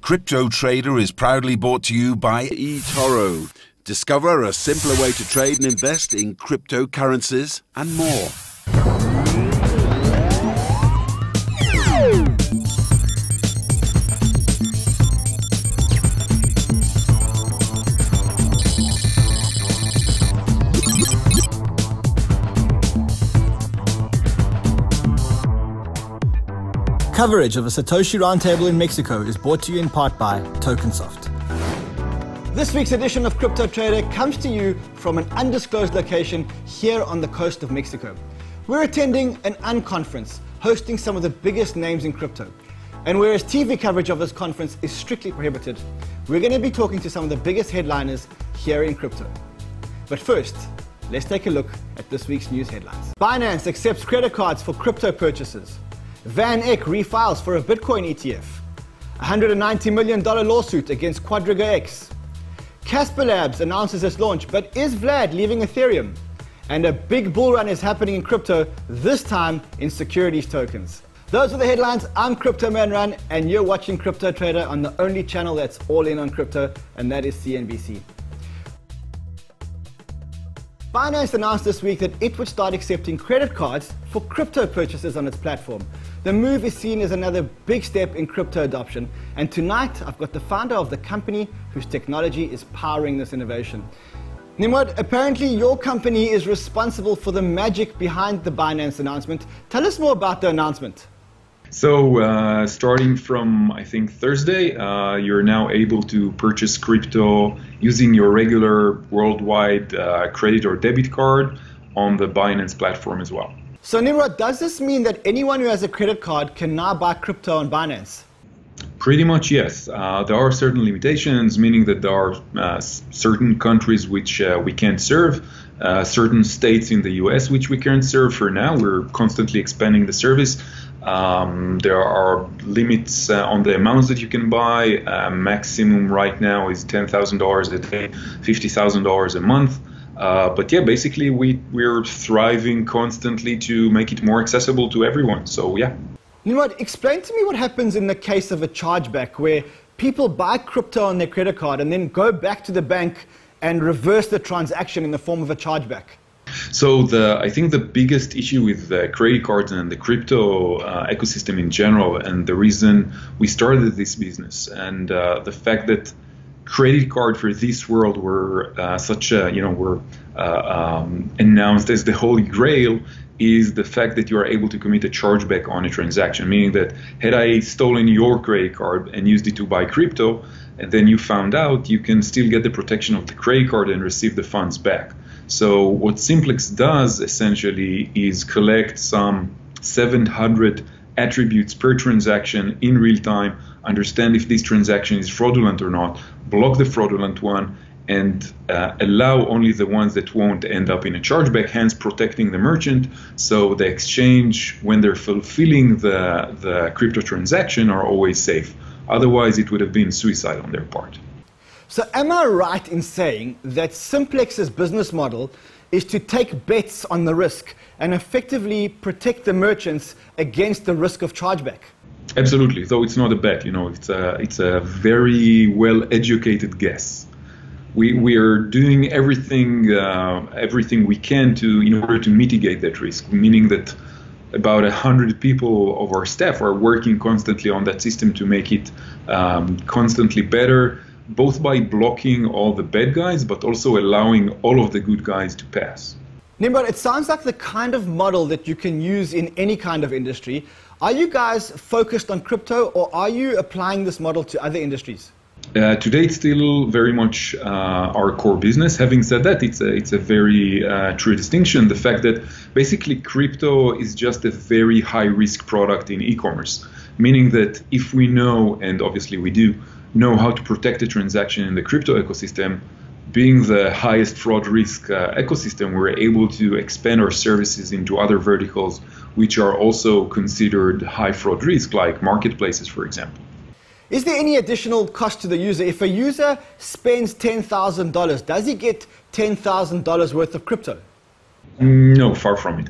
Crypto Trader is proudly brought to you by eToro. Discover a simpler way to trade and invest in cryptocurrencies and more. Coverage of a Satoshi Roundtable in Mexico is brought to you in part by TokenSoft. This week's edition of Crypto Trader comes to you from an undisclosed location here on the coast of Mexico. We're attending an unconference hosting some of the biggest names in crypto. And whereas TV coverage of this conference is strictly prohibited, we're going to be talking to some of the biggest headliners here in crypto. But first, let's take a look at this week's news headlines. Binance accepts credit cards for crypto purchases. Van Eck refiles for a Bitcoin ETF. $190 million lawsuit against Quadriga X. Casper Labs announces its launch, but is Vlad leaving Ethereum? And a big bull run is happening in crypto, this time in securities tokens. Those are the headlines. I'm Crypto Man Ran, and you're watching Crypto Trader on the only channel that's all in on crypto, and that is CNBC. Binance announced this week that it would start accepting credit cards for crypto purchases on its platform. The move is seen as another big step in crypto adoption, and tonight I've got the founder of the company whose technology is powering this innovation. Nimrod, apparently your company is responsible for the magic behind the Binance announcement. Tell us more about the announcement. So starting from, I think, Thursday, you're now able to purchase crypto using your regular worldwide credit or debit card on the Binance platform as well. So Nimrod, does this mean that anyone who has a credit card can now buy crypto on Binance? Pretty much, yes. There are certain limitations, meaning that there are certain countries which we can't serve, certain states in the US which we can't serve for now. We're constantly expanding the service. There are limits on the amounts that you can buy. Maximum right now is $10,000 a day, $50,000 a month. But yeah, basically we're thriving constantly to make it more accessible to everyone. So yeah. Nimrod, explain to me what happens in the case of a chargeback where people buy crypto on their credit card and then go back to the bank and reverse the transaction in the form of a chargeback. So I think the biggest issue with the credit cards and the crypto ecosystem in general, and the reason we started this business, and the fact that credit card for this world were were announced as the holy grail, is the fact that you are able to commit a chargeback on a transaction, meaning that had I stolen your credit card and used it to buy crypto, and then you found out, you can still get the protection of the credit card and receive the funds back. So what Simplex does essentially is collect some 700 attributes per transaction in real time, understand if this transaction is fraudulent or not, block the fraudulent one, and allow only the ones that won't end up in a chargeback, hence protecting the merchant. So the exchange, when they're fulfilling the crypto transaction, are always safe. Otherwise, it would have been suicide on their part. So am I right in saying that Simplex's business model is to take bets on the risk and effectively protect the merchants against the risk of chargeback? Absolutely, though it's not a bet, it's a very well-educated guess. We are doing everything we can in order to mitigate that risk, meaning that about 100 people of our staff are working constantly on that system to make it constantly better, both by blocking all the bad guys, but also allowing all of the good guys to pass. Nimrod, it sounds like the kind of model that you can use in any kind of industry. Are you guys focused on crypto, or are you applying this model to other industries? Today, it's still very much our core business. Having said that, it's a very true distinction. The fact that basically crypto is just a very high-risk product in e-commerce, meaning that if we know, and obviously we do, know how to protect a transaction in the crypto ecosystem, being the highest fraud risk ecosystem, we're able to expand our services into other verticals which are also considered high fraud risk, like marketplaces, for example. Is there any additional cost to the user? If a user spends $10,000, does he get $10,000 worth of crypto? No, far from it.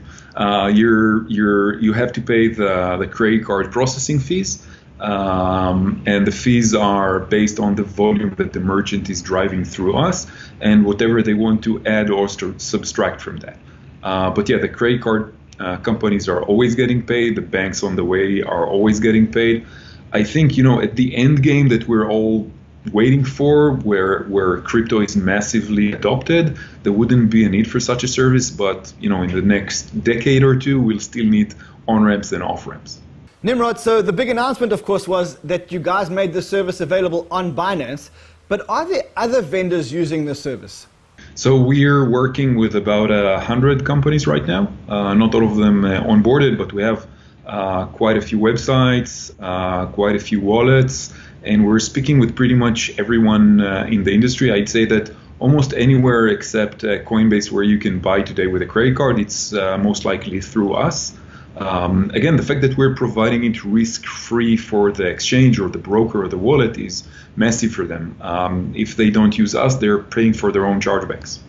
You have to pay the credit card processing fees. and the fees are based on the volume that the merchant is driving through us and whatever they want to add or subtract from that. But yeah, the credit card companies are always getting paid. The banks on the way are always getting paid. I think, at the end game that we're all waiting for, where crypto is massively adopted, there wouldn't be a need for such a service. But, in the next decade or two, we'll still need on-ramps and off-ramps. Nimrod, so the big announcement, of course, was that you guys made the service available on Binance. But are there other vendors using the service? So we're working with about 100 companies right now. Not all of them onboarded, but we have quite a few websites, quite a few wallets, and we're speaking with pretty much everyone in the industry. I'd say that almost anywhere except Coinbase, where you can buy today with a credit card, it's most likely through us. Again, the fact that we're providing it risk-free for the exchange or the broker or the wallet is massive for them. If they don't use us, they're paying for their own chargebacks.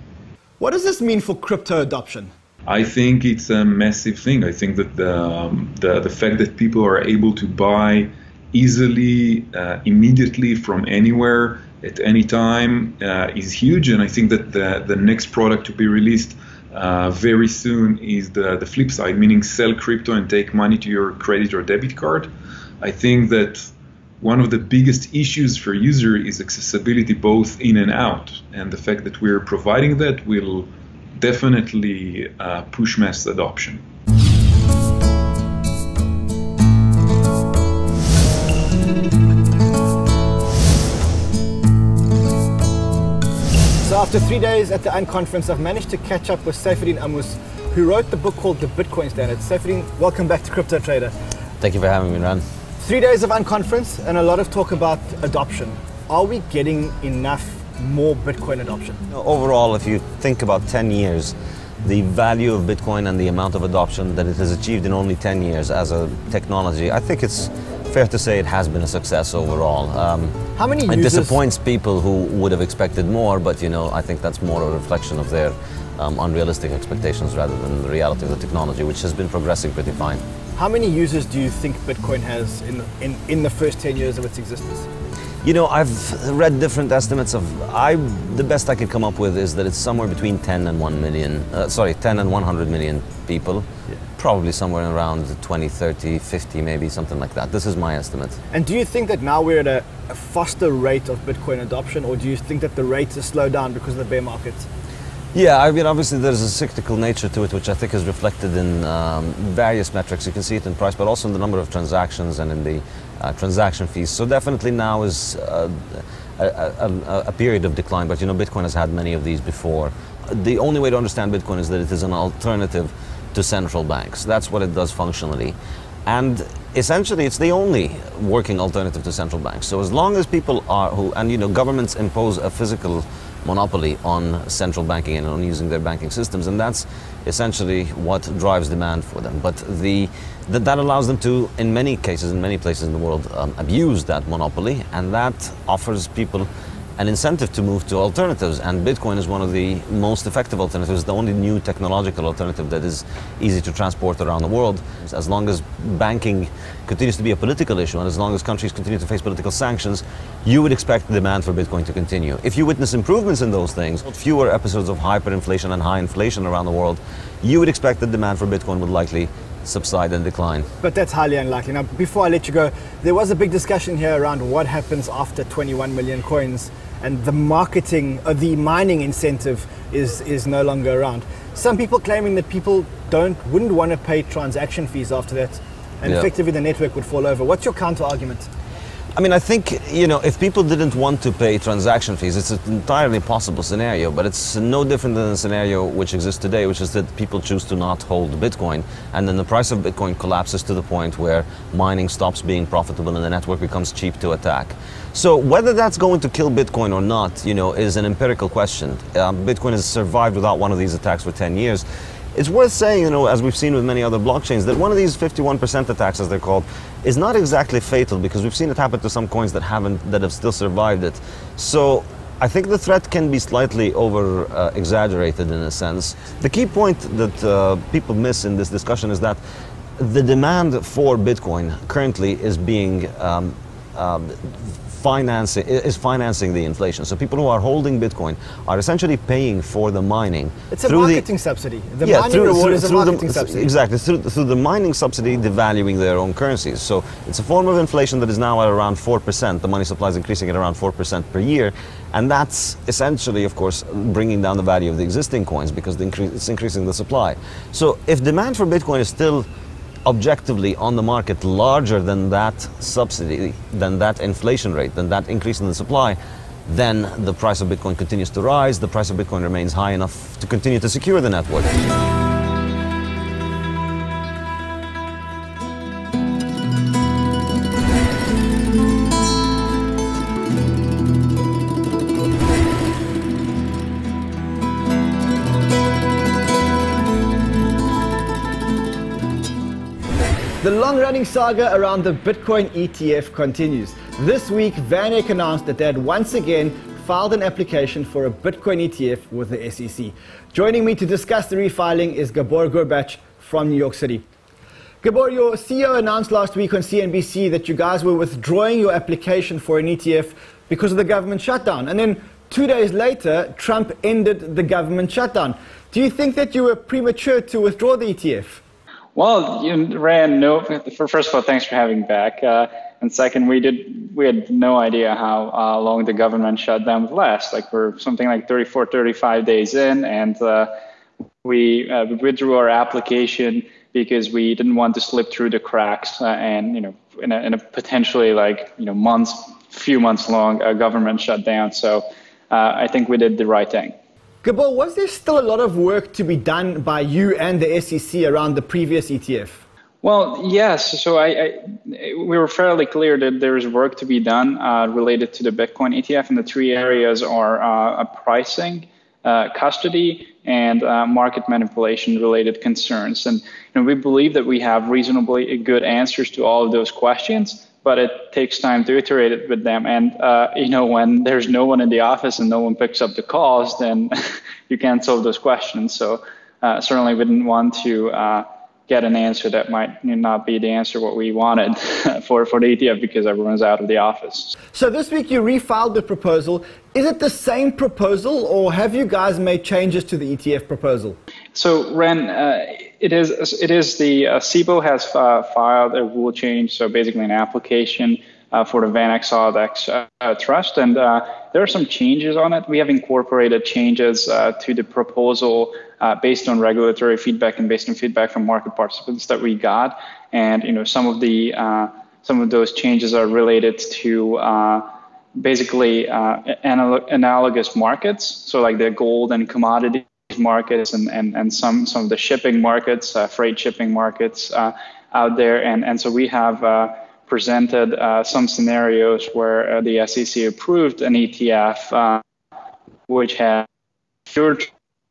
What does this mean for crypto adoption? I think it's a massive thing. I think that the fact that people are able to buy easily, immediately from anywhere at any time is huge. And I think that the next product to be released very soon is the flip side, meaning sell crypto and take money to your credit or debit card. I think that one of the biggest issues for user is accessibility both in and out. And the fact that we're providing that will definitely push mass adoption. So after 3 days at the Unconference, I've managed to catch up with Saifedean Ammous, who wrote the book called The Bitcoin Standard. Saifedean, welcome back to Crypto Trader. Thank you for having me, Ran. 3 days of Unconference and a lot of talk about adoption. Are we getting enough more Bitcoin adoption? Overall, if you think about 10 years, the value of Bitcoin and the amount of adoption that it has achieved in only 10 years as a technology, I think it's fair to say it has been a success overall. How many users? It disappoints people who would have expected more, but I think that's more a reflection of their unrealistic expectations rather than the reality of the technology, which has been progressing pretty fine. How many users do you think Bitcoin has in the first 10 years of its existence? I've read different estimates of, the best I could come up with is that it's somewhere between 10 and 100 million people. Yeah. Probably somewhere around 20, 30, 50, maybe something like that. This is my estimate. And do you think that now we're at a faster rate of Bitcoin adoption, or do you think that the rate has slowed down because of the bear market? Yeah, obviously there's a cyclical nature to it, which I think is reflected in various metrics. You can see it in price, but also in the number of transactions and in the transaction fees. So definitely now is a period of decline, but Bitcoin has had many of these before. The only way to understand Bitcoin is that it is an alternative to central banks. That's what it does functionally. And essentially it's the only working alternative to central banks. So as long as people are governments impose a physical monopoly on central banking and on using their banking systems, and that's essentially what drives demand for them. But that allows them to, in many cases, in many places in the world, abuse that monopoly, and that offers people an incentive to move to alternatives, and Bitcoin is one of the most effective alternatives, the only new technological alternative that is easy to transport around the world. As long as banking continues to be a political issue, and as long as countries continue to face political sanctions, you would expect the demand for Bitcoin to continue. If you witness improvements in those things, fewer episodes of hyperinflation and high inflation around the world, you would expect the demand for Bitcoin would likely subside and decline. But that's highly unlikely. Now, before I let you go, there was a big discussion here around what happens after 21 million coins, and the mining incentive is no longer around. Some people claiming that people wouldn't want to pay transaction fees after that, and effectively the network would fall over. What's your counter argument? I mean, I think, if people didn't want to pay transaction fees, it's an entirely possible scenario, but it's no different than the scenario which exists today, which is that people choose to not hold Bitcoin, and then the price of Bitcoin collapses to the point where mining stops being profitable and the network becomes cheap to attack. So whether that's going to kill Bitcoin or not, is an empirical question. Bitcoin has survived without one of these attacks for 10 years. It's worth saying, as we've seen with many other blockchains, that one of these 51% attacks, as they're called, is not exactly fatal, because we've seen it happen to some coins that have still survived it. So I think the threat can be slightly exaggerated in a sense. The key point that people miss in this discussion is that the demand for Bitcoin currently is being financing the inflation. So people who are holding Bitcoin are essentially paying for the mining. It's a marketing subsidy. The mining reward is a marketing subsidy. Exactly. Through the mining subsidy, devaluing their own currencies. So it's a form of inflation that is now at around 4%. The money supply is increasing at around 4% per year. And that's essentially, of course, bringing down the value of the existing coins because it's increasing the supply. So if demand for Bitcoin is still objectively on the market larger than that subsidy, than that inflation rate, than that increase in the supply, then the price of Bitcoin continues to rise. The price of Bitcoin remains high enough to continue to secure the network. The long-running saga around the Bitcoin ETF continues. This week, Van Eck announced that they had once again filed an application for a Bitcoin ETF with the SEC. Joining me to discuss the refiling is Gabor Gorbach from New York City. Gabor, your CEO announced last week on CNBC that you guys were withdrawing your application for an ETF because of the government shutdown. And then 2 days later, Trump ended the government shutdown. Do you think that you were premature to withdraw the ETF? Well, Ran, no. First of all, thanks for having me back. And second, we had no idea how long the government shutdown would last. Like we're something like 34, 35 days in, and we withdrew our application because we didn't want to slip through the cracks, and in a potentially few months long government shutdown. So I think we did the right thing. Gabor, was there still a lot of work to be done by you and the SEC around the previous ETF? Well, yes. So we were fairly clear that there is work to be done related to the Bitcoin ETF, and the three areas are pricing, custody, and market manipulation related concerns. And we believe that we have reasonably good answers to all of those questions, but it takes time to iterate it with them. And, when there's no one in the office and no one picks up the calls, then you can't solve those questions. So certainly we didn't want to get an answer that might not be the answer what we wanted for the ETF because everyone's out of the office. So this week you refiled the proposal. Is it the same proposal, or have you guys made changes to the ETF proposal? So, Ren, it is the SIBO has filed a rule change, so basically an application for the Van Eck Solid-X Trust, and there are some changes on it. We have incorporated changes to the proposal based on regulatory feedback and based on feedback from market participants that we got, and some of those changes are related to basically analogous markets, so like the gold and commodity markets and some of the shipping markets, freight shipping markets out there, and so we have presented some scenarios where the SEC approved an ETF which had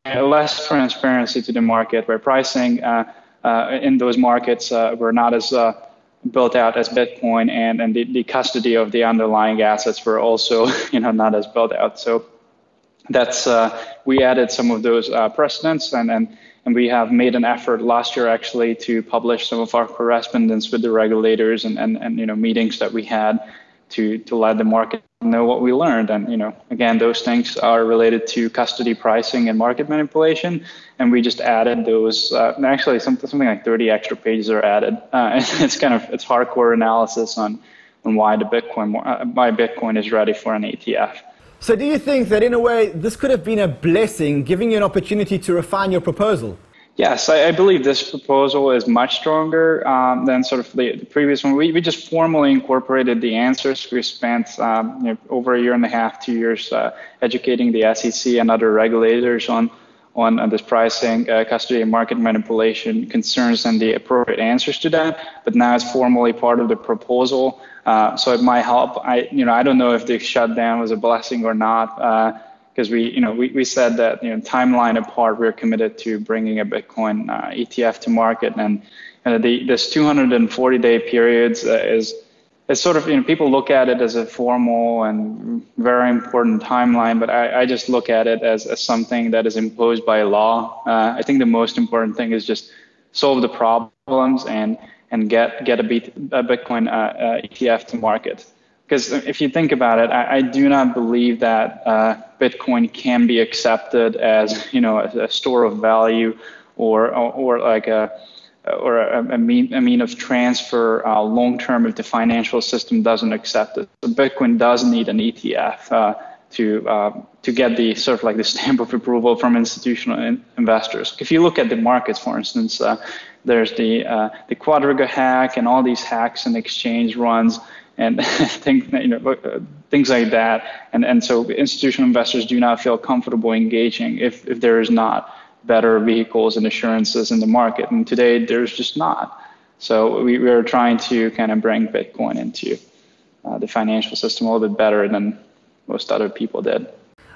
less transparency to the market, where pricing in those markets were not as built out as Bitcoin, and the custody of the underlying assets were also not as built out. So that's we added some of those precedents, and we have made an effort last year actually to publish some of our correspondence with the regulators and meetings that we had to let the market know what we learned. And again, those things are related to custody, pricing, and market manipulation. And we just added those. Actually, something like 30 extra pages are added. It's hardcore analysis on why Bitcoin is ready for an ETF. So do you think that in a way this could have been a blessing, giving you an opportunity to refine your proposal? Yes, I believe this proposal is much stronger than sort of the previous one. We just formally incorporated the answers. We spent over 1.5 years, 2 years educating the SEC and other regulators on this pricing, custody, and market manipulation concerns and the appropriate answers to that. But now it's formally part of the proposal, so it might help. I don't know if the shutdown was a blessing or not. Because we said that timeline apart, we're committed to bringing a Bitcoin ETF to market, and this 240-day periods is sort of people look at it as a formal and very important timeline, but I just look at it as something that is imposed by law. I think the most important thing is just solve the problems and get a Bitcoin ETF to market. Because if you think about it, I do not believe that Bitcoin can be accepted as a store of value or like a mean of transfer long term if the financial system doesn't accept it. So Bitcoin does need an ETF to get the sort of like the stamp of approval from institutional investors. If you look at the markets, for instance, there's the Quadriga hack and all these hacks and exchange runs and things like that. And so institutional investors do not feel comfortable engaging if there is not better vehicles and assurances in the market. And today there's just not. So we are trying to kind of bring Bitcoin into the financial system a little bit better than most other people did.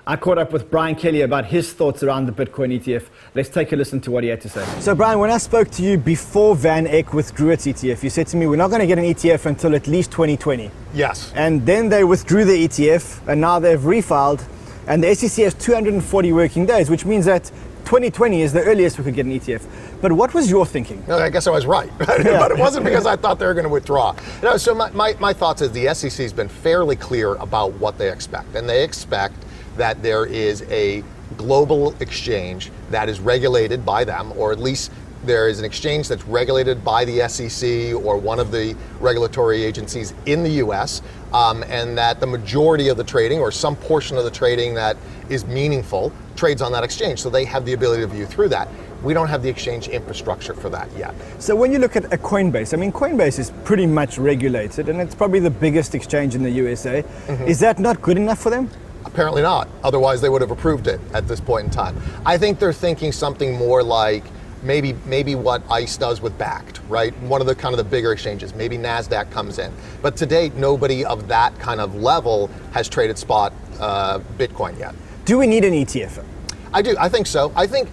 I caught up with Brian Kelly about his thoughts around the Bitcoin ETF. Let's take a listen to what he had to say. So Brian, when I spoke to you before Van Eck withdrew its ETF, you said to me, we're not going to get an ETF until at least 2020. Yes. And then they withdrew the ETF, and now they've refiled, and the SEC has 240 working days, which means that 2020 is the earliest we could get an ETF. But what was your thinking? No, I guess I was right, but it wasn't because I thought they were going to withdraw. No, so my thoughts is the SEC has been fairly clear about what they expect, and they expect that there is a global exchange that is regulated by them, or at least there is an exchange that's regulated by the SEC or one of the regulatory agencies in the US, and that the majority of the trading or some portion of the trading that is meaningful trades on that exchange. So they have the ability to view through that. We don't have the exchange infrastructure for that yet. So when you look at a Coinbase, I mean, Coinbase is pretty much regulated and it's probably the biggest exchange in the USA. Mm-hmm. Is that not good enough for them? Apparently not. Otherwise they would have approved it at this point in time. I think they're thinking something more like maybe what ICE does with Bakkt, right? One of the kind of the bigger exchanges. Maybe NASDAQ comes in. But to date, nobody of that kind of level has traded spot Bitcoin yet. Do we need an ETF? I do. I think so. I think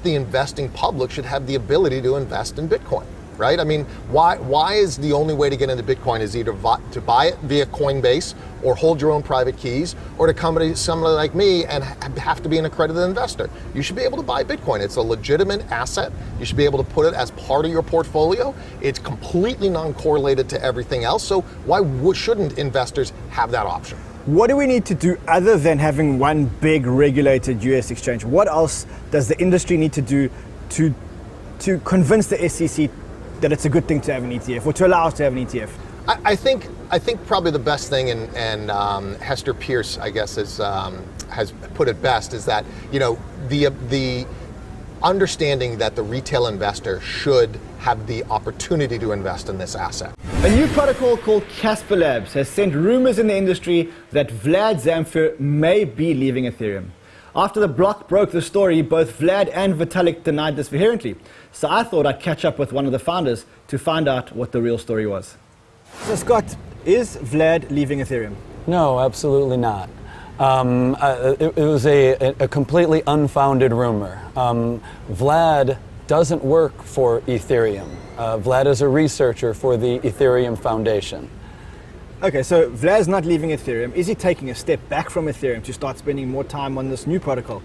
the investing public should have the ability to invest in Bitcoin, right? I mean, why is the only way to get into Bitcoin is either to buy it via Coinbase or hold your own private keys, or to come to somebody like me and have to be an accredited investor? You should be able to buy Bitcoin. It's a legitimate asset. You should be able to put it as part of your portfolio. It's completely non-correlated to everything else. So why shouldn't investors have that option? What do we need to do other than having one big regulated US exchange? What else does the industry need to do to convince the SEC that it's a good thing to have an ETF, or to allow us to have an ETF? I think probably the best thing, and Hester Pierce, I guess, has put it best, is that the understanding that the retail investor should have the opportunity to invest in this asset. A new protocol called Casper Labs has sent rumors in the industry that Vlad Zamfir may be leaving Ethereum. After the block broke the story, both Vlad and Vitalik denied this vehemently. So I thought I'd catch up with one of the founders to find out what the real story was. So Scott, is Vlad leaving Ethereum? No, absolutely not. It was a completely unfounded rumor. Vlad doesn't work for Ethereum. Vlad is a researcher for the Ethereum Foundation. Okay, so Vlad's not leaving Ethereum. Is he taking a step back from Ethereum to start spending more time on this new protocol?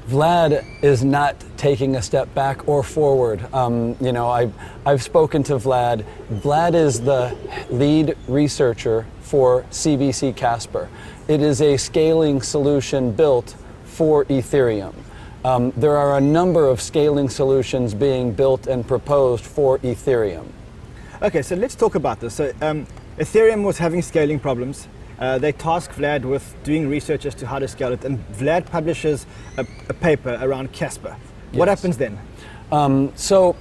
Vlad is not taking a step back or forward. I've spoken to Vlad. Vlad is the lead researcher for CBC Casper. It is a scaling solution built for Ethereum. There are a number of scaling solutions being built and proposed for Ethereum. Okay, so let's talk about this. So Ethereum was having scaling problems. They tasked Vlad with doing research as to how to scale it, and Vlad publishes a paper around Casper. Yes. What happens then? So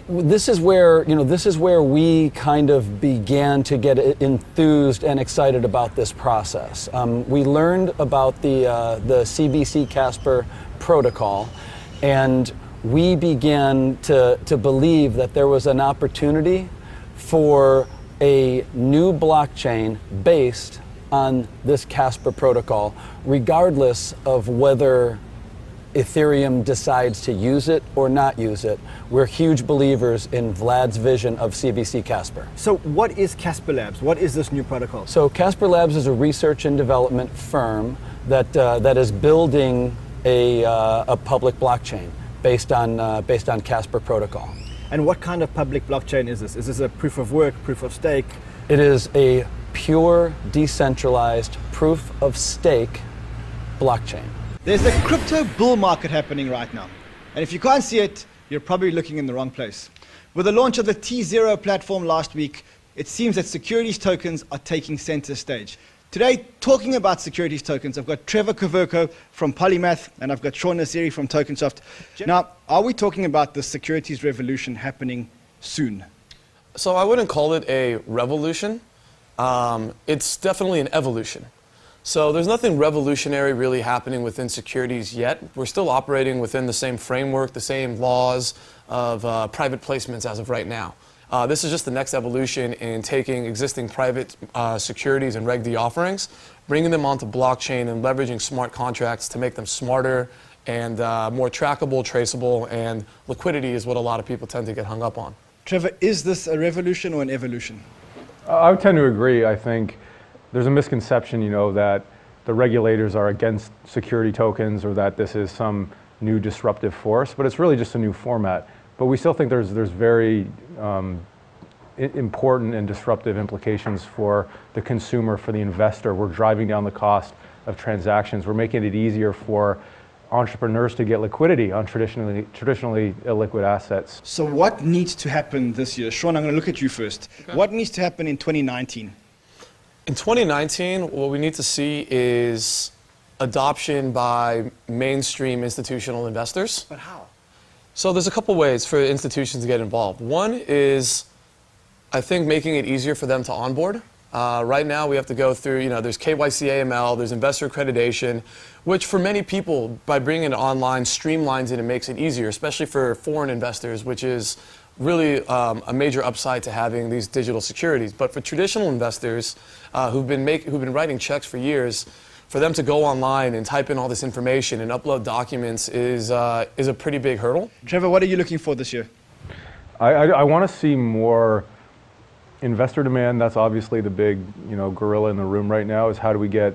this is where we kind of began to get enthused and excited about this process. We learned about the CBC Casper protocol, and we began to believe that there was an opportunity for a new blockchain based on this Casper protocol, regardless of whether Ethereum decides to use it or not use it. We're huge believers in Vlad's vision of CBC Casper. So what is Casper Labs? What is this new protocol? So Casper Labs is a research and development firm that is building a public blockchain. based on Casper protocol. And what kind of public blockchain is this? Is this a proof of work, proof of stake? It is a pure, decentralized, proof of stake blockchain. There's a crypto bull market happening right now. And if you can't see it, you're probably looking in the wrong place. With the launch of the T0 platform last week, it seems that securities tokens are taking center stage. Today, talking about securities tokens, I've got Trevor Kaverko from Polymath, and I've got Ran Neu-Ner from Tokensoft. Now, are we talking about the securities revolution happening soon? So I wouldn't call it a revolution. It's definitely an evolution. So there's nothing revolutionary really happening within securities yet. We're still operating within the same framework, the same laws of private placements as of right now. This is just the next evolution in taking existing private securities and Reg D offerings, bringing them onto blockchain and leveraging smart contracts to make them smarter and more trackable, traceable, and liquidity is what a lot of people tend to get hung up on. Trevor, is this a revolution or an evolution? I would tend to agree. I think there's a misconception, that the regulators are against security tokens or that this is some new disruptive force, but it's really just a new format. But we still think there's very important and disruptive implications for the consumer, for the investor. We're driving down the cost of transactions. We're making it easier for entrepreneurs to get liquidity on traditionally illiquid assets. So what needs to happen this year? Sean, I'm going to look at you first. Okay. What needs to happen in 2019? In 2019, what we need to see is adoption by mainstream institutional investors. But how? So there's a couple ways for institutions to get involved. One is, I think, making it easier for them to onboard. Right now we have to go through, there's KYC AML, there's investor accreditation, which for many people, by bringing it online, streamlines it and makes it easier, especially for foreign investors, which is really a major upside to having these digital securities. But for traditional investors who've been writing checks for years, for them to go online and type in all this information and upload documents is a pretty big hurdle. Trevor, what are you looking for this year? I want to see more investor demand. That's obviously the big gorilla in the room right now, is how do we get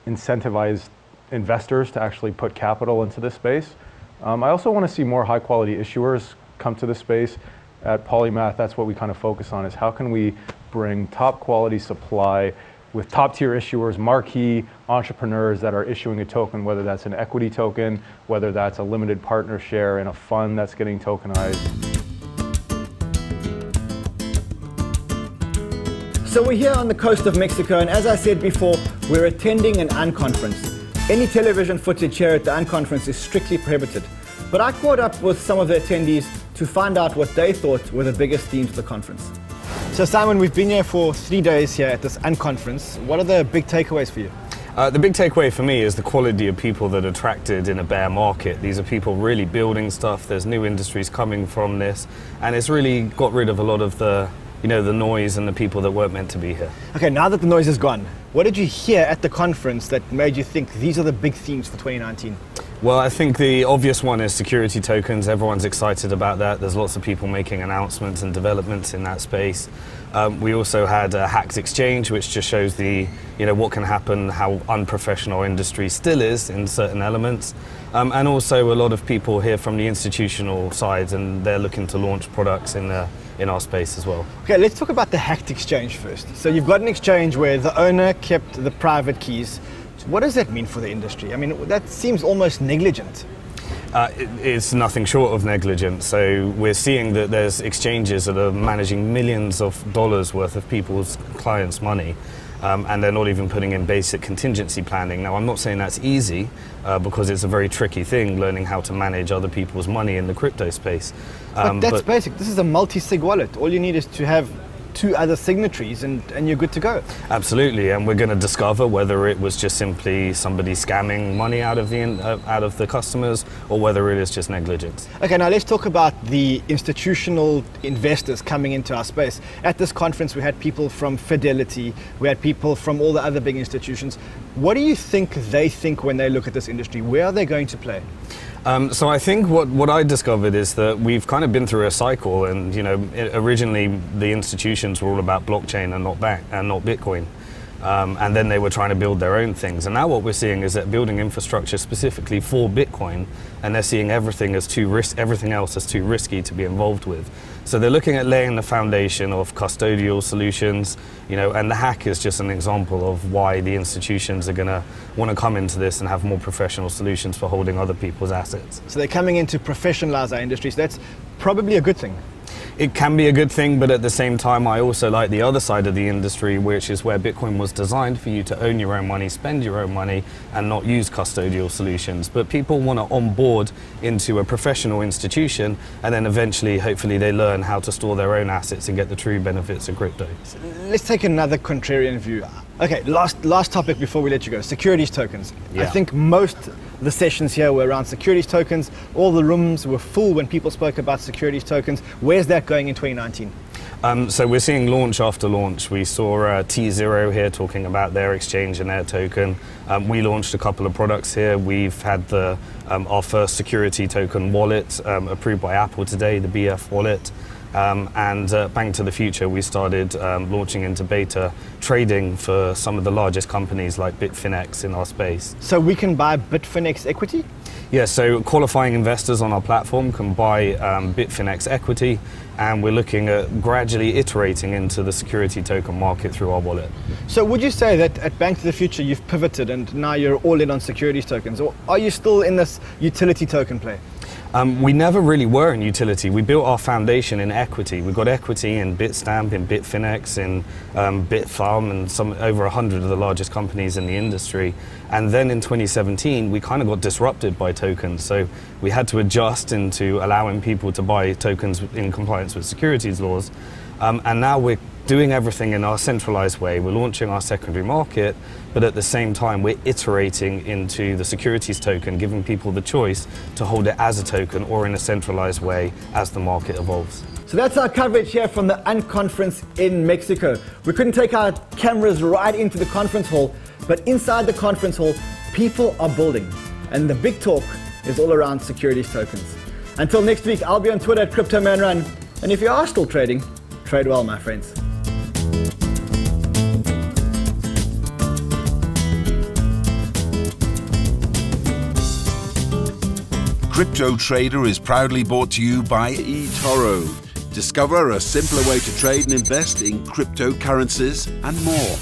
incentivized investors to actually put capital into this space. I also want to see more high quality issuers come to the space. At Polymath, that's what we kind of focus on, is how can we bring top quality supply with top tier issuers, marquee entrepreneurs that are issuing a token, whether that's an equity token, whether that's a limited partner share in a fund that's getting tokenized. So we're here on the coast of Mexico, and as I said before, we're attending an unconference. Any television footage here at the unconference is strictly prohibited. But I caught up with some of the attendees to find out what they thought were the biggest themes of the conference. So Simon, we've been here for 3 days here at this unconference. What are the big takeaways for you? The big takeaway for me is the quality of people that are attracted in a bear market. These are people really building stuff. There's new industries coming from this, and it's really got rid of a lot of the noise and the people that weren't meant to be here. Okay, now that the noise is gone, what did you hear at the conference that made you think these are the big themes for 2019? Well, I think the obvious one is security tokens. Everyone's excited about that. There's lots of people making announcements and developments in that space. We also had a hacked exchange, which just shows what can happen, how unprofessional industry still is in certain elements. And also a lot of people here from the institutional side, and they're looking to launch products in our space as well. Okay, let's talk about the hacked exchange first. So you've got an exchange where the owner kept the private keys. What does that mean for the industry? I mean, that seems almost negligent. It's nothing short of negligent. So we're seeing that there's exchanges that are managing millions of dollars worth of people's clients' money, and they're not even putting in basic contingency planning. Now, I'm not saying that's easy, because it's a very tricky thing, learning how to manage other people's money in the crypto space. But that's basic. This is a multi-sig wallet. All you need is to have 2 other signatories and you're good to go. Absolutely, and we're going to discover whether it was just simply somebody scamming money out of the customers, or whether it is just negligence. Okay, now let's talk about the institutional investors coming into our space. At this conference, we had people from Fidelity, we had people from all the other big institutions. What do you think they think when they look at this industry? Where are they going to play? So I think what I discovered is that we've kind of been through a cycle, and originally the institutions were all about blockchain and not Bitcoin. And then they were trying to build their own things. And now what we're seeing is that building infrastructure specifically for Bitcoin, and they're seeing everything else as too risky to be involved with. So they're looking at laying the foundation of custodial solutions, and the hack is just an example of why the institutions are going to want to come into this and have more professional solutions for holding other people's assets. So they're coming in to professionalize our industry, so that's probably a good thing. It can be a good thing, but at the same time, I also like the other side of the industry, which is where Bitcoin was designed for you to own your own money, spend your own money, and not use custodial solutions. But people want to onboard into a professional institution, and then eventually, hopefully, they learn how to store their own assets and get the true benefits of crypto. Let's take another contrarian view. Okay, last topic before we let you go, securities tokens. Yeah. I think most the sessions here were around securities tokens. All the rooms were full when people spoke about securities tokens. Where's that going in 2019? So we're seeing launch after launch. We saw T0 here talking about their exchange and their token. We launched a couple of products here. We've had our first security token wallet approved by Apple today, the BF wallet. And Bank to the Future, we started launching into beta trading for some of the largest companies like Bitfinex in our space. So we can buy Bitfinex equity? Yeah, so qualifying investors on our platform can buy Bitfinex equity, and we're looking at gradually iterating into the security token market through our wallet. So would you say that at Bank to the Future you've pivoted and now you're all in on securities tokens, or are you still in this utility token play? We never really were in utility. We built our foundation in equity. We got equity in Bitstamp, in Bitfinex, in Bitfarm, and over 100 of the largest companies in the industry. And then in 2017, we kind of got disrupted by tokens. So we had to adjust into allowing people to buy tokens in compliance with securities laws. And now we're doing everything in our centralized way. We're launching our secondary market, but at the same time, we're iterating into the securities token, giving people the choice to hold it as a token or in a centralized way as the market evolves. So that's our coverage here from the Unconference in Mexico. We couldn't take our cameras right into the conference hall, but inside the conference hall, people are building. And the big talk is all around securities tokens. Until next week, I'll be on Twitter at CryptoManRun. And if you are still trading, trade well, my friends. Crypto Trader is proudly brought to you by eToro. Discover a simpler way to trade and invest in cryptocurrencies and more.